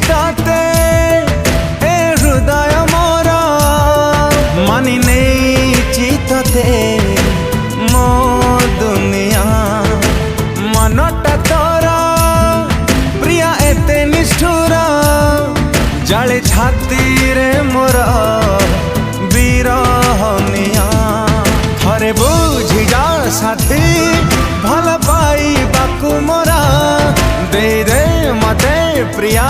ताते ए हृदय मोरा मानी नहीं चिताते मो दुनिया मनटा तोरा प्रिया एते निष्ठुरा जाले छाती रे मोरा विरहनिया थरे बुझी जा साथी भल पाई बाकु मोरा दे दे मते प्रिया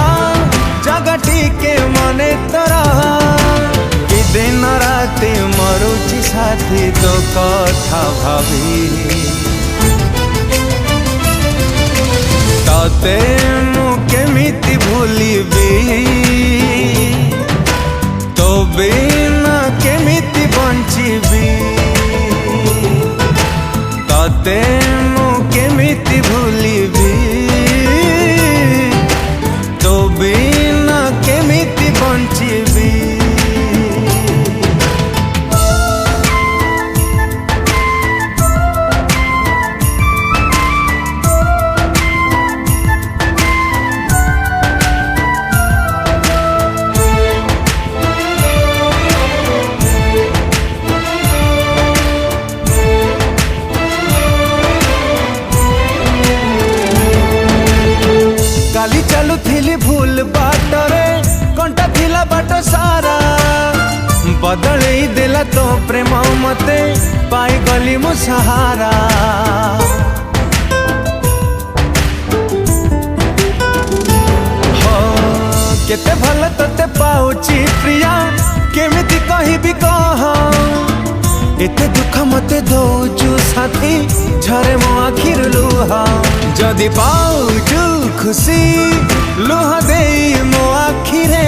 जगटी के मने तोरा कि दिन राति मरुची साथी तो कथा भाभी तते मु केमिति भूलिबी तो बिना केमिति बंचिबी तते मु केमिति भूलिबी तो बिना केमिति बंचिबी काली चलू थिली भूल बाटरे कंटा थिला बाट सारा बदले देला तो प्रेम मते पाई गली मो सहारा हो केते भल तते पाउची प्रिया केमिति कहिबी कह एते दुख मते दौचु साथी झरे मो आखिर लुह जदि पाउचु खुशी लुह दे मो आखिरे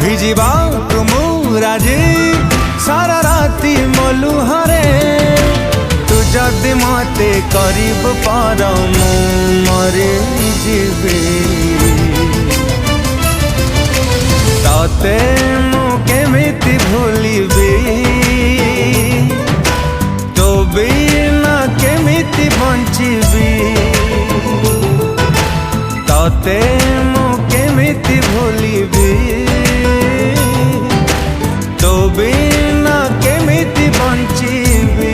भिजिबा तुम राजी सारा राति मो लुहरे तू जदि मते करीब पर मु मरि जीवी तते मु केमिति भूलिबी तो बिना केमिति बंचिबी तते मु केमिति भूलिबी तो बिना केमिति बंचिबी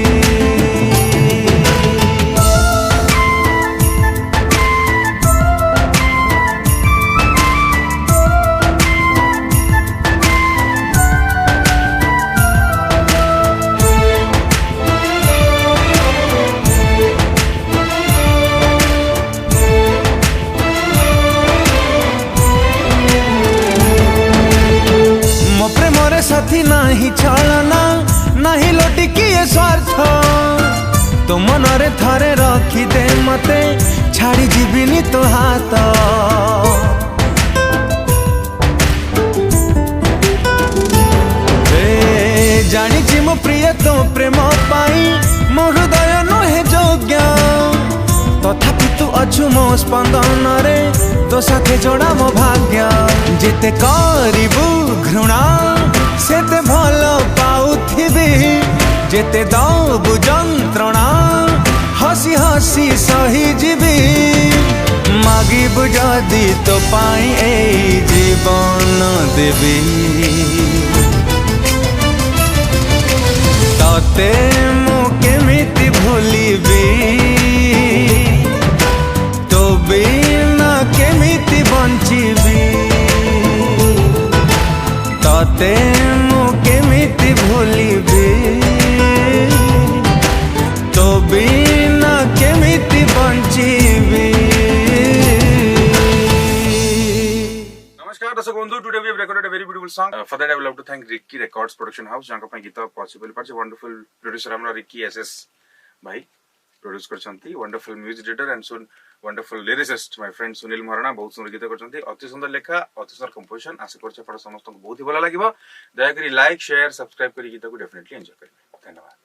साथी नाही छलना नाही लोटी किए स्वार्थ तो मनरे थरे रखी दे मते छाड़ी जीविनी तो हाथ जानी मो प्रिय तो प्रेम पाई मो हृदय नहे जोग्य तथापि तू अछु मो स्पंदन रे तो साथे जोड़ा मो भाग्य जेते करिबु घृणा सेते भल पाउथिबी जेते दबु जंत्रणा हसी हसी सही जीवी मागिबु जदि तो पाई ए जीवन देवी तते मु केमिति भूलिबी तो बिना केमिति बंचिबी तते मु केमिति भूलिबी तो बिना केमिति बंचिबी। नमस्कार दर्शक बंधु today we have recorded a very beautiful song for that I would love to thank Ricky records production house जहां पे गीत पॉसिबल पार्छ वंडरफुल प्रोड्यूसर हमरा रिक्की एसएस भाई प्रोड्यूस करछंती वंडरफुल म्यूजिक डायरेक्टर एंड सुन wonderful lyricist my friend Sunil Maharana बहुत सुंदर गीत करछंती अति सुंदर लेखा अति सुंदर कंपोजिशन आशा करछ आपण समस्त को बहुत ही भलो लागिवो दया करी लाइक शेयर सब्सक्राइब करी गीत को डेफिनेटली एंजॉय करिवे धन्यवाद।